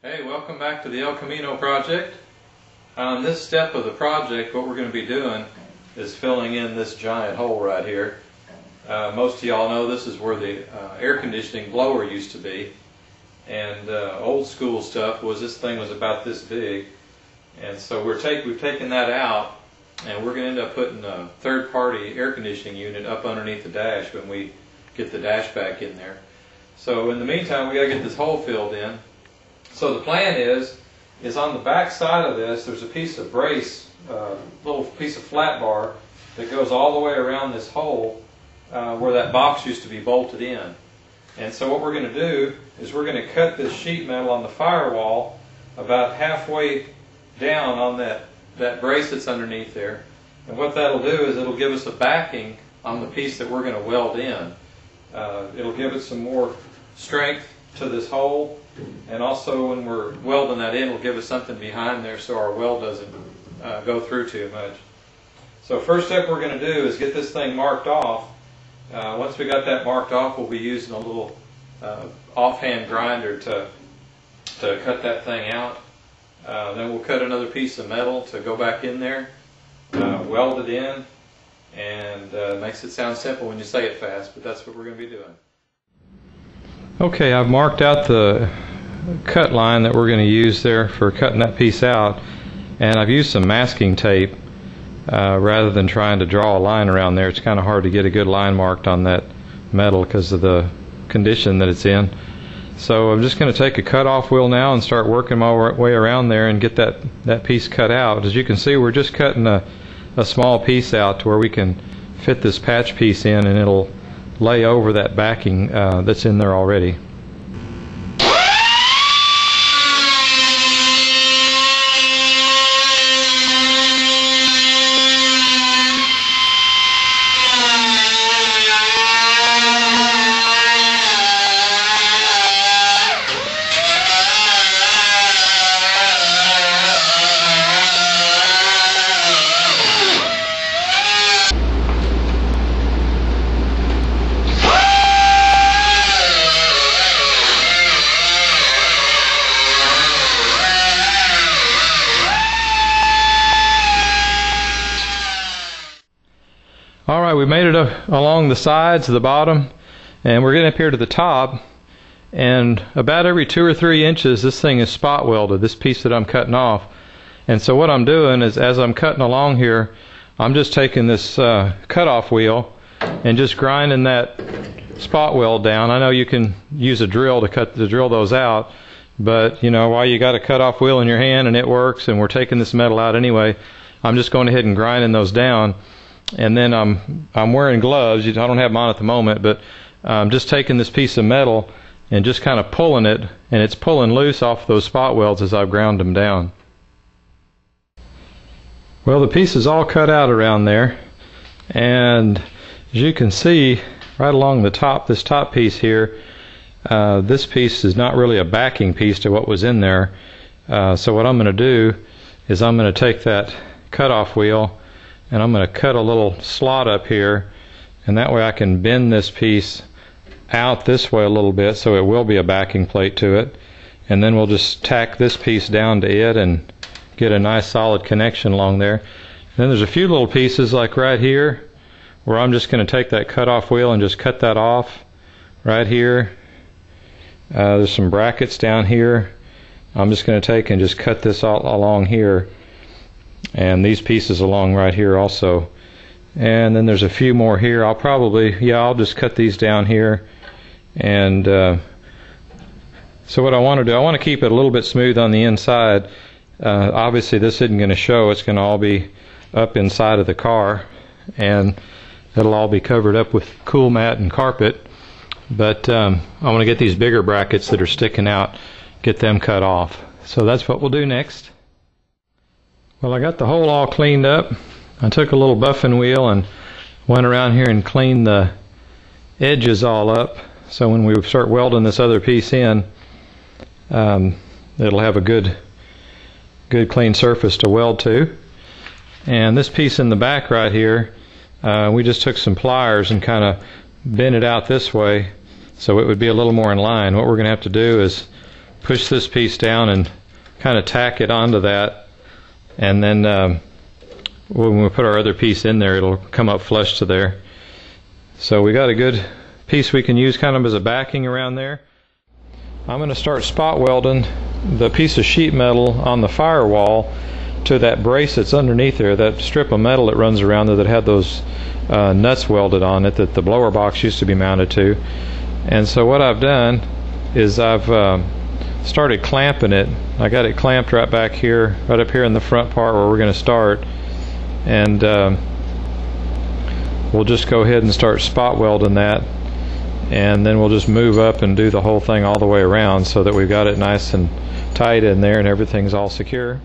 Hey, welcome back to the El Camino project. On this step of the project, what we're going to be doing is filling in this giant hole right here. Most of y'all know this is where the air conditioning blower used to be. And old school stuff was this thing was about this big. And so we've taken that out, and we're going to end up putting a third-party air conditioning unit up underneath the dash when we get the dash back in there. So in the meantime, we got to get this hole filled in. So the plan is on the back side of this, there's a piece of brace, little piece of flat bar that goes all the way around this hole where that box used to be bolted in. And so what we're going to do is we're going to cut this sheet metal on the firewall about halfway down on that brace that's underneath there. And what that'll do is it'll give us a backing on the piece that we're going to weld in. It'll give it some more strength to this hole, and also when we're welding that in, it'll give us something behind there so our weld doesn't go through too much. So first step we're going to do is get this thing marked off. Once we got that marked off, we'll be using a little offhand grinder to cut that thing out. Then we'll cut another piece of metal to go back in there, weld it in, and it makes it sound simple when you say it fast, but that's what we're going to be doing. Okay, I've marked out the cut line that we're going to use there for cutting that piece out, and I've used some masking tape rather than trying to draw a line around there. It's kind of hard to get a good line marked on that metal because of the condition that it's in. So I'm just going to take a cut-off wheel now and start working my way around there and get that piece cut out. As you can see, we're just cutting a small piece out to where we can fit this patch piece in, and it'll lay over that backing that's in there already. Alright, we made it along the sides, the bottom, and we're getting up here to the top, and about every 2 or 3 inches this thing is spot welded, this piece that I'm cutting off. And so what I'm doing is, as I'm cutting along here, I'm just taking this cut-off wheel and just grinding that spot weld down. I know you can use a drill to drill those out, but you know, while you got a cut-off wheel in your hand and it works, and we're taking this metal out anyway, I'm just going ahead and grinding those down. And then I'm wearing gloves. I don't have them on at the moment, but I'm just taking this piece of metal and just kind of pulling it, and it's pulling loose off those spot welds as I've ground them down. Well, the piece is all cut out around there, and as you can see right along the top, this top piece here, this piece is not really a backing piece to what was in there. So what I'm going to do is I'm going to take that cutoff wheel and I'm going to cut a little slot up here, and that way I can bend this piece out this way a little bit so it will be a backing plate to it, and then we'll just tack this piece down to it and get a nice solid connection along there. And then there's a few little pieces like right here where I'm just going to take that cutoff wheel and just cut that off right here. There's some brackets down here. I'm just going to take and just cut this all along here, and these pieces along right here also. And then there's a few more here. I'll just cut these down here. And so what I want to do, I want to keep it a little bit smooth on the inside. Obviously this isn't going to show. It's going to all be up inside of the car, and it'll all be covered up with cool mat and carpet. But I want to get these bigger brackets that are sticking out, get them cut off. So that's what we'll do next. Well, I got the hole all cleaned up. I took a little buffing wheel and went around here and cleaned the edges all up, so when we start welding this other piece in, it'll have a good clean surface to weld to. And this piece in the back right here, we just took some pliers and kind of bent it out this way so it would be a little more in line. What we're going to have to do is push this piece down and kind of tack it onto that, and then when we put our other piece in there, it'll come up flush to there. So we got a good piece we can use kind of as a backing around there. I'm going to start spot welding the piece of sheet metal on the firewall to that brace that's underneath there, that strip of metal that runs around there that had those nuts welded on it that the blower box used to be mounted to. And so what I've done is I've started clamping it. I got it clamped right back here, right up here in the front part where we're going to start, and we'll just go ahead and start spot welding that, and then we'll just move up and do the whole thing all the way around so that we've got it nice and tight in there and everything's all secure.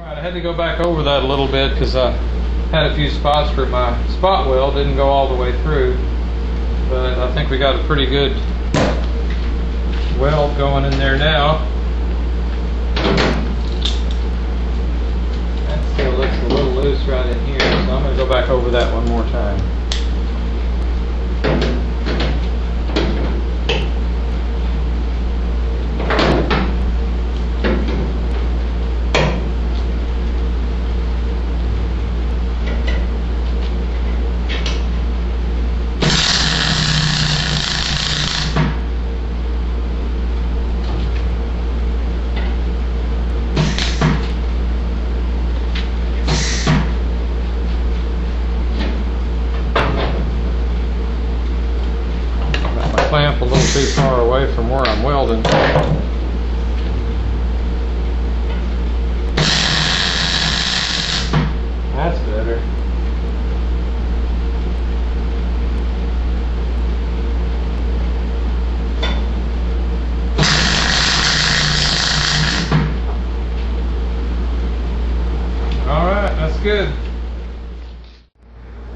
I had to go back over that a little bit because I had a few spots where my spot weld didn't go all the way through, but I think we got a pretty good weld going in there now. That still looks a little loose right in here, so I'm going to go back over that one more time. Clamp a little too far away from where I'm welding. That's better. Alright, that's good.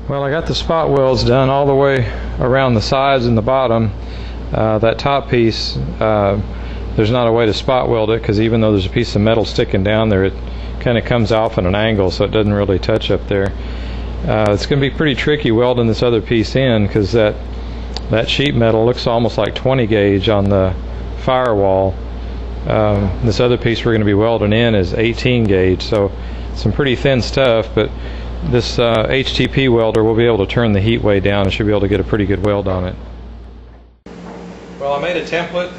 Well, I got the spot welds done all the way around the sides and the bottom. That top piece, there's not a way to spot weld it because even though there's a piece of metal sticking down there, it kind of comes off at an angle, so it doesn't really touch up there. It's going to be pretty tricky welding this other piece in because that sheet metal looks almost like 20 gauge on the firewall. This other piece we're going to be welding in is 18 gauge, so some pretty thin stuff, but this HTP welder will be able to turn the heat way down and should be able to get a pretty good weld on it. Well, I made a template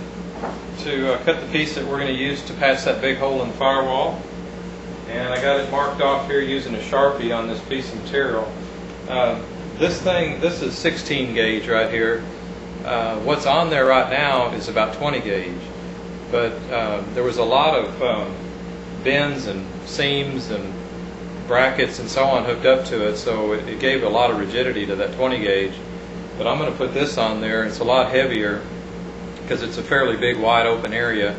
to cut the piece that we're going to use to patch that big hole in the firewall, and I got it marked off here using a Sharpie on this piece of material. This is 16 gauge right here. What's on there right now is about 20 gauge, but there was a lot of bends and seams and brackets and so on hooked up to it, so it gave a lot of rigidity to that 20 gauge. But I'm going to put this on there. It's a lot heavier because it's a fairly big wide open area,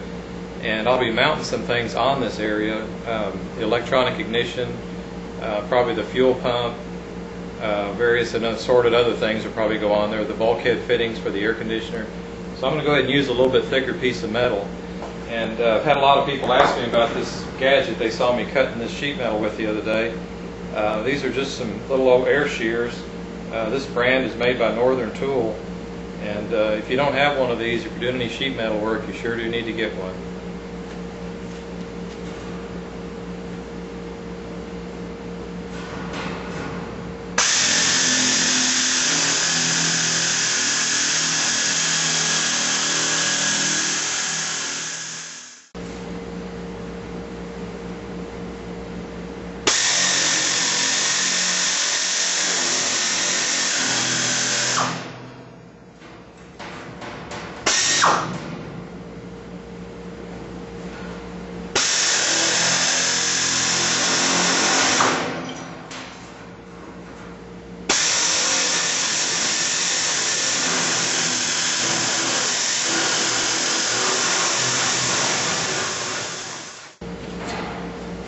and I'll be mounting some things on this area. The electronic ignition, probably the fuel pump, various and assorted other things will probably go on there, the bulkhead fittings for the air conditioner. So I'm going to go ahead and use a little bit thicker piece of metal, And I've had a lot of people ask me about this gadget they saw me cutting this sheet metal with the other day. These are just some little old air shears. This brand is made by Northern Tool. And if you don't have one of these, if you're doing any sheet metal work, you sure do need to get one.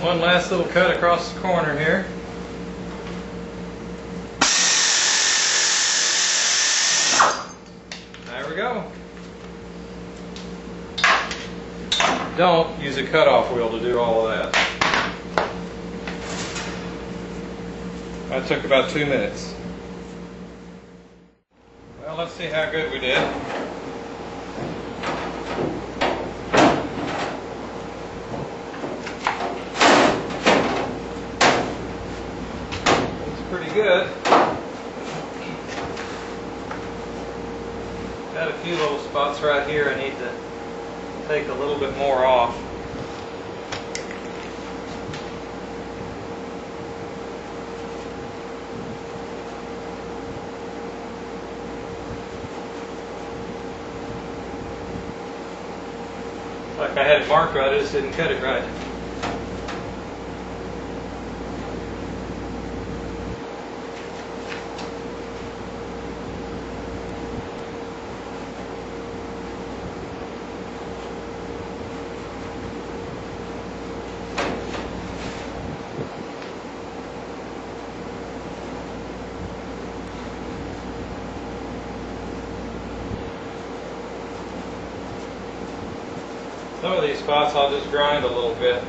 One last little cut across the corner here. There we go. Don't use a cutoff wheel to do all of that. That took about 2 minutes. Well, let's see how good we did. Pretty good. Got a few little spots right here I need to take a little bit more off. Like I had it marked right, I just didn't cut it right. Some of these spots I'll just grind a little bit.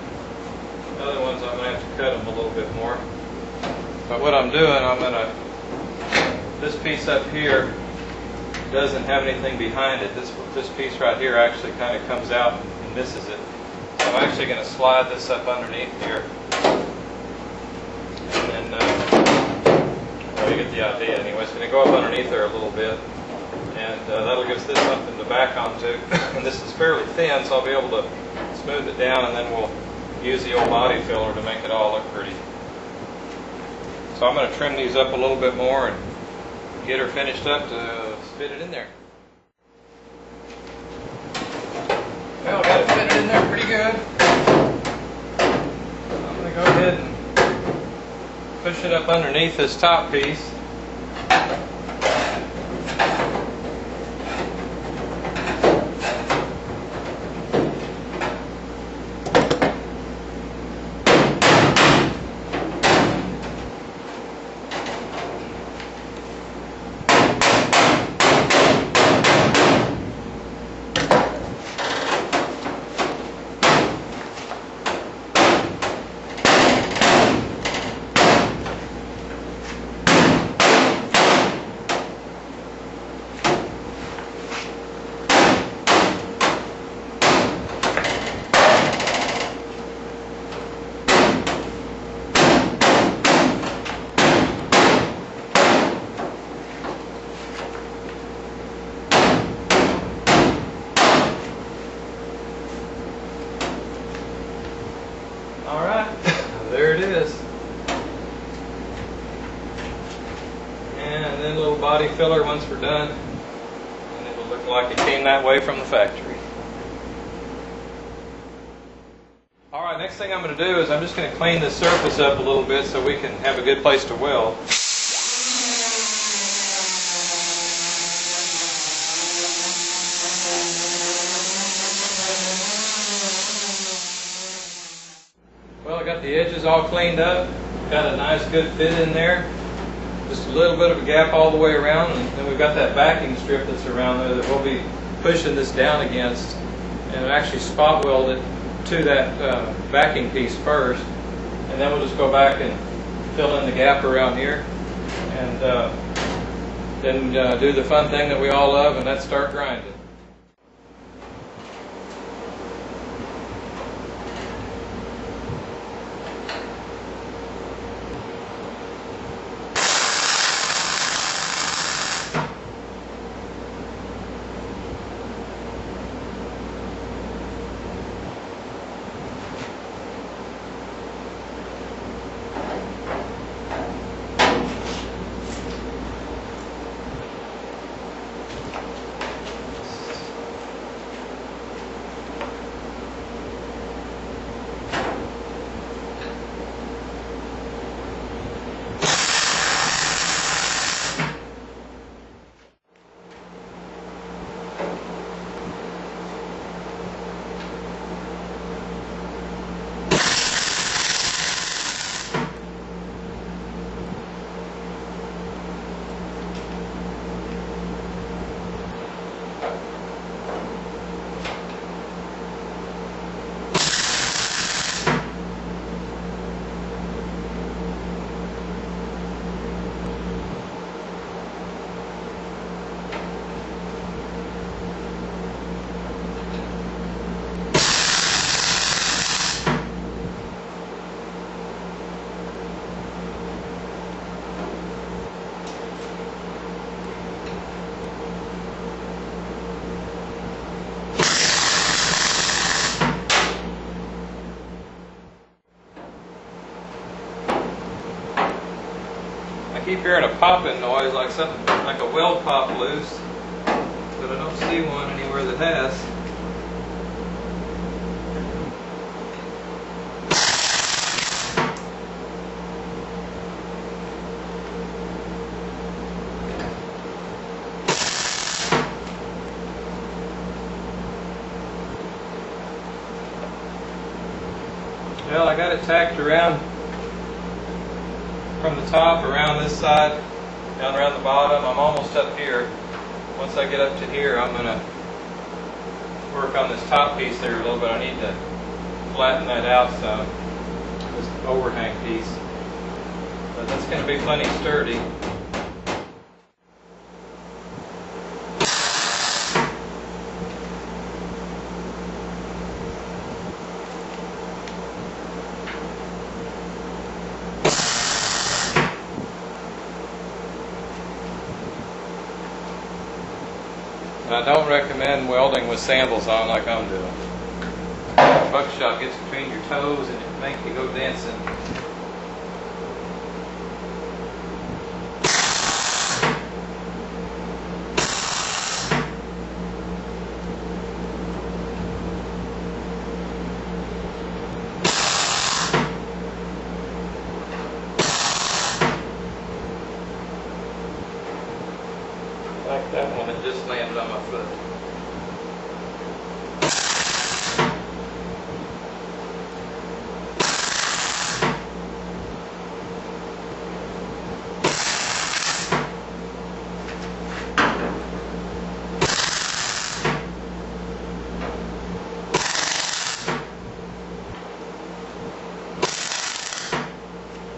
Other ones I'm going to have to cut them a little bit more. But what I'm doing, this piece up here doesn't have anything behind it. This piece right here actually kind of comes out and misses it. So I'm actually going to slide this up underneath here. And then, well, you get the idea anyway. It's going to go up underneath there a little bit. And that'll give us this something to back onto. And this is fairly thin, so I'll be able to smooth it down, and then we'll use the old body filler to make it all look pretty. So I'm going to trim these up a little bit more and get her finished up to fit it in there. Well, I got it fitted in there pretty good. I'm going to go ahead and push it up underneath this top piece. There it is. And then a little body filler once we're done. And it'll look like it came that way from the factory. Alright, next thing I'm going to do is I'm just going to clean this surface up a little bit so we can have a good place to weld. Well, I got the edges all cleaned up, got a nice good fit in there, just a little bit of a gap all the way around, and then we've got that backing strip that's around there that we'll be pushing this down against, and actually spot weld it to that backing piece first, and then we'll just go back and fill in the gap around here, and then do the fun thing that we all love, and that's start grinding. I keep hearing a popping noise, like something, like a weld popped loose, but I don't see one anywhere that has. Well, I got it tacked around from the top around this side, down around the bottom. I'm almost up here. Once I get up to here, I'm going to work on this top piece there a little bit. I need to flatten that out some, this overhang piece. But that's going to be plenty sturdy. I don't recommend welding with sandals on like I'm doing. Buckshot gets between your toes and it makes you go dancing. Like that one that just landed on my foot.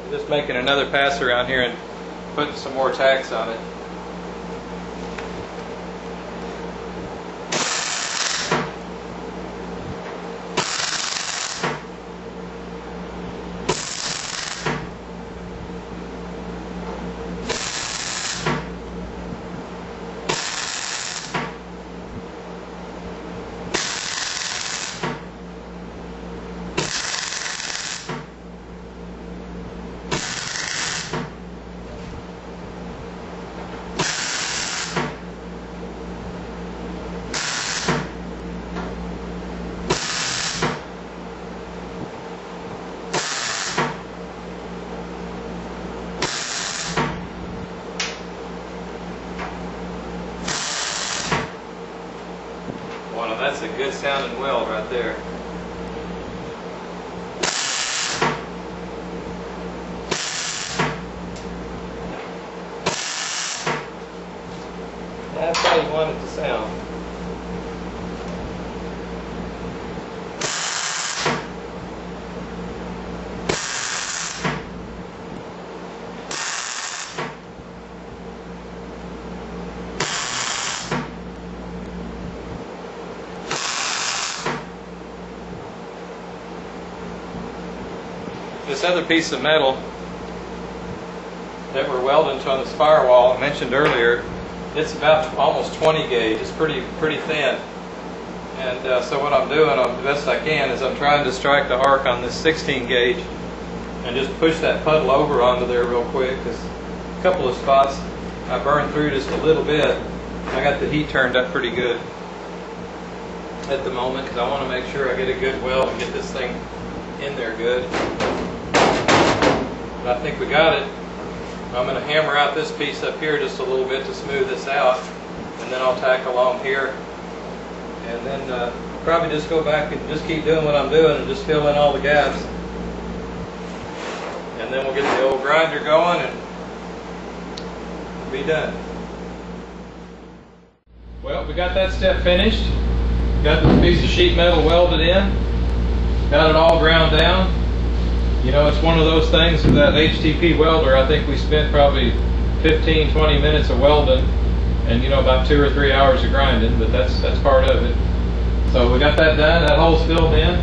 Just making another pass around here and putting some more tacks on it. Wow, that's a good sounding weld right there. That's how you want it to sound. this other piece of metal that we're welding to on this firewall I mentioned earlier, it's about almost 20 gauge. It's pretty thin. And so what I'm doing, the best I can, is I'm trying to strike the arc on this 16 gauge and just push that puddle over onto there real quick, because a couple of spots I burned through just a little bit. I got the heat turned up pretty good at the moment because I want to make sure I get a good weld and get this thing in there good. But I think we got it. I'm going to hammer out this piece up here just a little bit to smooth this out, and then I'll tack along here, and then probably just go back and just keep doing what I'm doing and just fill in all the gaps, and then we'll get the old grinder going and be done. Well, we got that step finished. Got this piece of sheet metal welded in. Got it all ground down. You know, it's one of those things with that HTP welder. I think we spent probably 15-20 minutes of welding, and you know, about 2 or 3 hours of grinding. But that's part of it. So we got that done. That hole's filled in.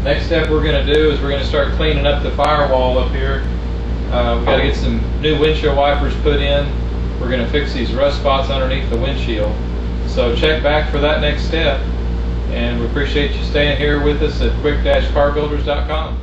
Next step we're going to do is we're going to start cleaning up the firewall up here. We've got to get some new windshield wipers put in. We're going to fix these rust spots underneath the windshield. So check back for that next step. And we appreciate you staying here with us at quick-carbuilders.com.